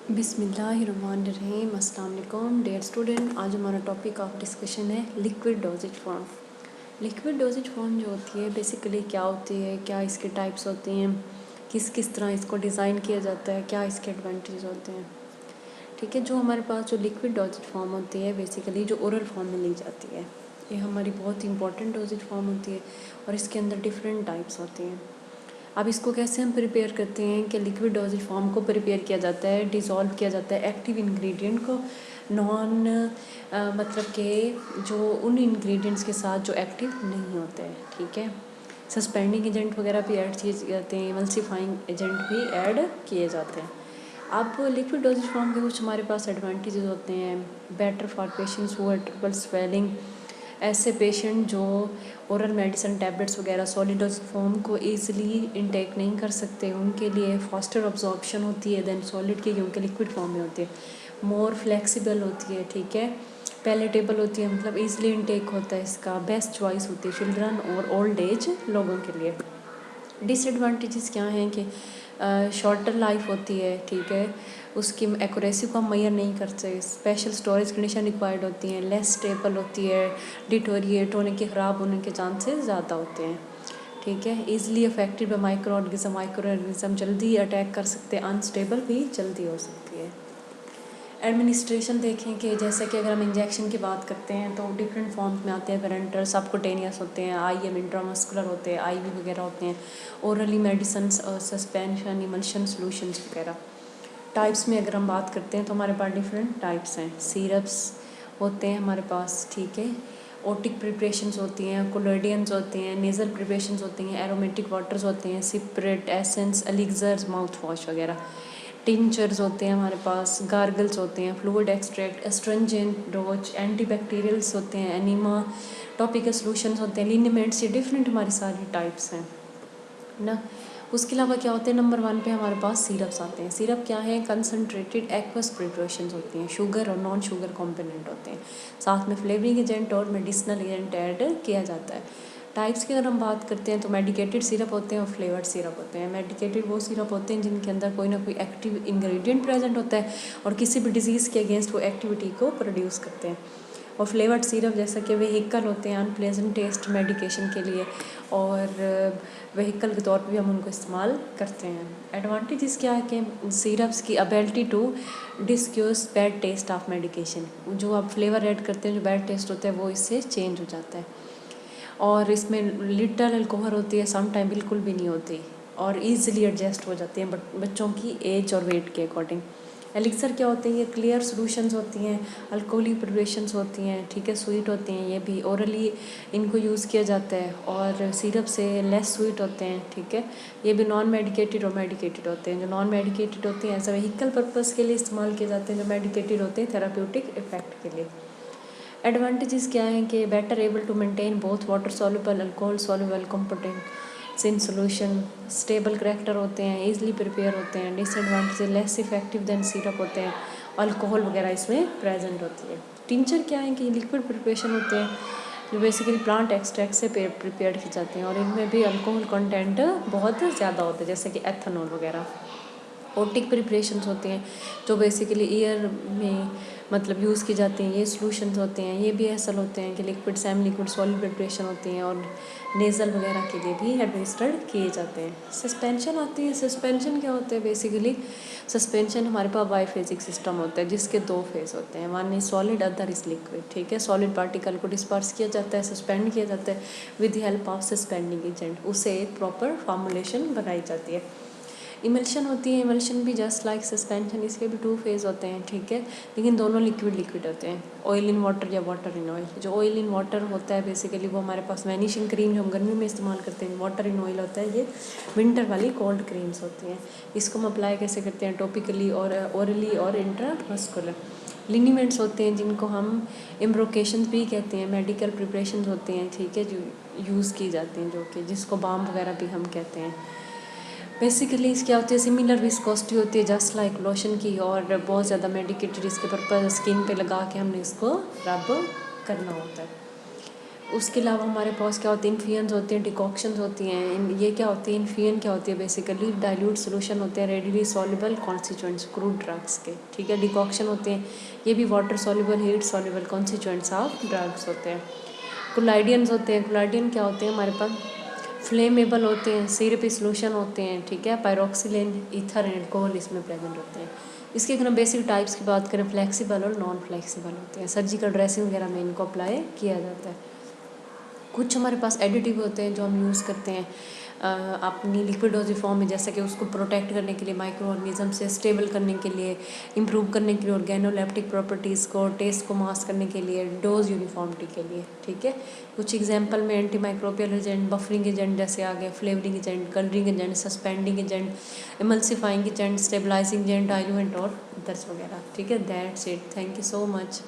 बिस्मिल्लाहिर्रहमानिर्रहीम। अस्सलाम वालेकुम डियर स्टूडेंट। आज हमारा टॉपिक ऑफ डिस्कशन है liquid dosage form. Liquid dosage form जो होती है बेसिकली क्या होती है, क्या इसके टाइप्स होती हैं, किस किस तरह इसको डिज़ाइन किया जाता है, क्या इसके एडवांटेज होते हैं। ठीक है, जो हमारे पास जो लिक्विड डोजेज फॉर्म होती है बेसिकली जो ओरल फॉर्म में ली जाती है, ये हमारी बहुत इंपॉर्टेंट डोजेज फॉर्म होती है और इसके अंदर डिफरेंट टाइप्स होती हैं। अब इसको कैसे हम प्रिपेयर करते हैं कि लिक्विड डोजेज फॉर्म को प्रिपेयर किया जाता है, डिज़ोल्व किया जाता है एक्टिव इंग्रेडिएंट को नॉन मतलब कि जो उन इंग्रेडिएंट्स के साथ जो एक्टिव नहीं होते हैं। ठीक है, सस्पेंडिंग एजेंट वगैरह भी ऐड किए जाते हैं, इमल्सिफाइंग एजेंट भी ऐड किए जाते हैं। अब लिक्विड डोजेज फॉर्म के कुछ हमारे पास एडवांटेजेस होते हैं। Better for patients who have trouble swelling, ऐसे पेशेंट जो ओरल मेडिसिन टैबलेट्स वगैरह सॉलिड डोज फॉर्म को ईज़िली इनटेक नहीं कर सकते, उनके लिए फास्टर अब्जॉर्प्शन होती है देन सॉलिड की, क्योंकि लिक्विड फॉर्म में होती है। मोर फ्लेक्सिबल होती है, ठीक है, पैलेटेबल होती है, मतलब ईज़िली इनटेक होता है, इसका बेस्ट चॉइस होती है चिल्ड्रन और ओल्ड एज लोगों के लिए। डिसएडवांटेजेस क्या हैं कि शॉर्टर लाइफ होती है, ठीक है, उसकी एक्यूरेसी को हम मेजर नहीं करते, स्पेशल स्टोरेज कंडीशन रिक्वायर्ड होती हैं, लेस स्टेबल होती है, डिटोरिएट होने के, ख़राब होने के चांसेस ज़्यादा होते हैं। ठीक है, easily affected by micro organism जल्दी अटैक कर सकते हैं, अनस्टेबल भी जल्दी हो सकती है। एडमिनिस्ट्रेशन देखें कि जैसे कि अगर हम इंजेक्शन की बात करते हैं तो डिफरेंट फॉर्म्स में आते हैं। पेरेंटल, सबकुटेनियस होते हैं, आईएम इंट्रामस्कुलर होते हैं, आईवी वगैरह होते हैं, orally medicine, suspension, emulsion solutions वगैरह। टाइप्स में अगर हम बात करते हैं तो हमारे पास डिफरेंट टाइप्स हैं। सिरप्स होते हैं हमारे पास, ठीक है, ओटिक प्रिपरेशंस होती हैं, कोलोइडियंस होते हैं, नेज़ल प्रिपरेशंस होती हैं, एरोमेटिक वाटर्स होते हैं, separate, essence, elixirs, mouth wash वगैरह। टिंचर्स होते हैं हमारे पास, गार्गल्स होते हैं, फ्लूइड एक्सट्रैक्ट, एस्ट्रिंजेंट डोज, एंटीबैक्टीरियल्स होते हैं, एनीमा, टॉपिकल सॉल्यूशंस होते हैं, लिनीमेंट्स, ये डिफरेंट हमारी सारी टाइप्स हैं ना। उसके अलावा क्या होते हैं, नंबर 1 पे हमारे पास सिरप्स आते हैं। सिरप क्या है, कंसनट्रेटेड एक्वस प्रिपरेशंस होती हैं, शुगर और नॉन शुगर कंपोनेंट होते हैं, साथ में फ्लेवरिंग एजेंट और मेडिसिनल एजेंट ऐड किया जाता है। टाइप्स की अगर हम बात करते हैं तो मेडिकेटेड सिरप होते हैं और फ्लेवर्ड सिरप होते हैं। मेडिकेटेड वो सिरप होते हैं जिनके अंदर कोई ना कोई एक्टिव इंग्रेडिएंट प्रेजेंट होता है और किसी भी डिजीज़ के अगेंस्ट वो एक्टिविटी को प्रोड्यूस करते हैं। और फ्लेवर्ड सिरप जैसा कि वेहिकल होते हैं अनप्लेजेंट टेस्ट मेडिकेशन के लिए, और वेहिकल के तौर पे भी हम उनको इस्तेमाल करते हैं। एडवांटेजेस क्या है कि सिरप्स की ability to disguise bad taste of medication, जो आप फ्लेवर ऐड करते हैं जो बैड टेस्ट होता है वो इससे चेंज हो जाता है। और इसमें लिटल अल्कोहल होती है, सम टाइम बिल्कुल भी नहीं होती, और ईजिली एडजस्ट हो जाती हैं बच्चों की एज और वेट के अकॉर्डिंग। एलिक्सर क्या होते हैं, ये क्लियर सॉल्यूशंस होती हैं, अल्कोहलिक प्रिपरेशंस होती हैं, ठीक है, स्वीट होती हैं, ये भी ओरली इनको यूज़ किया जाता है, और सिरप से लेस स्वीट होते हैं, ठीक है। ये भी नॉन मेडिकेटेड और मेडिकेटेड होते हैं। जो नॉन मेडिकेटेड होते हैं एज अ व्हीकल पर्पज़ के लिए इस्तेमाल किए जाते हैं, जो मेडिकेटेड होते हैं थेराप्यूटिक इफेक्ट के लिए। एडवांटेजेस क्या हैं कि better able to maintain both water soluble, alcohol soluble components in solution, stable character होते हैं, इजीली प्रिपेयर होते हैं। Disadvantage less effective than syrup होते हैं, अल्कोहल वगैरह इसमें प्रेजेंट होती है। टिंचर क्या है कि लिक्विड प्रिपरेशन होते हैं जो बेसिकली प्लांट एक्सट्रैक्ट से प्रिपेयर किए जाते हैं, और इनमें भी अल्कोहल कंटेंट बहुत ज़्यादा होता है जैसे कि एथेनॉल वगैरह। ओटिक प्रिपरेशंस होते हैं जो बेसिकली ईयर में मतलब यूज़ की जाती हैं, ये सॉल्यूशंस होते हैं। ये भी ऐसा होते हैं कि liquid semi liquid solid preparation होती हैं, और नेज़ल वगैरह के लिए भी एडमिनिस्ट्रेड किए जाते हैं। सस्पेंशन आती है। सस्पेंशन क्या होते हैं, बेसिकली सस्पेंशन हमारे पास बाईफेजिक सिस्टम होता है जिसके 2 फेज होते हैं, one is solid other is liquid, ठीक है। सॉलिड पार्टिकल को डिस्पर्स किया जाता है, सस्पेंड किया जाता है with the help of suspending agent, उससे एक प्रॉपर फॉर्मुलेशन बनाई जाती है। इमल्शन होती है, इमल्शन भी जस्ट लाइक सस्पेंशन, इसके भी 2 फेज होते हैं, ठीक है, लेकिन दोनों लिक्विड लिक्विड होते हैं, ऑयल इन वाटर या वाटर इन ऑयल। जो ऑयल इन वाटर होता है बेसिकली वो हमारे पास वैनिशिंग क्रीम जो हम गर्मी में इस्तेमाल करते हैं, वाटर इन ऑयल होता है ये विंटर वाली कोल्ड क्रीम्स होती हैं। इसको हम अप्लाई कैसे करते हैं, टॉपिकली और ओरली और इंट्रामस्कुलर। लिनीमेंट्स होते हैं जिनको हम इम्ब्रोकेशन भी कहते हैं, मेडिकल प्रिपरेशन होते हैं, ठीक है, जो यूज़ की जाती हैं, जो कि जिसको बाम वगैरह भी हम कहते हैं। बेसिकली क्या होती है, सिमिलर विस्कोसिटी होती है जस्ट लाइक लोशन की, और बहुत ज़्यादा मेडिकेटेड इसके पर्पज स्किन पे लगा के हमने इसको रब करना होता है। उसके अलावा हमारे पास क्या होते हैं, इन्फ्यूजन्स होते हैं, डिकॉक्शंस होती हैं। ये क्या होती है, इन्फ्यूजन क्या होती है, बेसिकली डाइल्यूट सोल्यूशन होते हैं readily soluble constituents crude drugs के, ठीक है। डिकॉक्शन होते हैं, ये भी water soluble heat soluble constituents of drugs होते हैं। कोलाइडियंस होते हैं, कोलाइडियन क्या होते हैं हमारे पास, फ्लेमेबल होते हैं, सिरपी सोल्यूशन होते हैं, ठीक है। पायरोक्सिलिन, ईथर एंड अल्कोहल इसमें प्रेजेंट होते हैं। इसके अगर हम बेसिक टाइप्स की बात करें, फ्लेक्सिबल और नॉन फ्लेक्सिबल होते हैं। सर्जिकल ड्रेसिंग वगैरह में इनको अप्लाई किया जाता है। कुछ हमारे पास एडिटिव होते हैं जो हम यूज़ करते हैं अपनी लिक्विड डोजेज फॉर्म में, जैसे कि उसको प्रोटेक्ट करने के लिए, माइक्रो ऑर्गेनिज्म से स्टेबल करने के लिए, इम्प्रूव करने के लिए ऑर्गेनोलेप्टिक प्रॉपर्टीज़ को, टेस्ट को मास्क करने के लिए, डोज यूनिफॉर्मिटी के लिए, ठीक है। कुछ एग्जांपल में anti microbial agent, buffering agent जैसे आ गए, flavouring agent, colouring agent, suspending agent, emulsifying agent, stabilising agent, diluent और अदर्स वगैरह, ठीक है। That's it, thank you so much.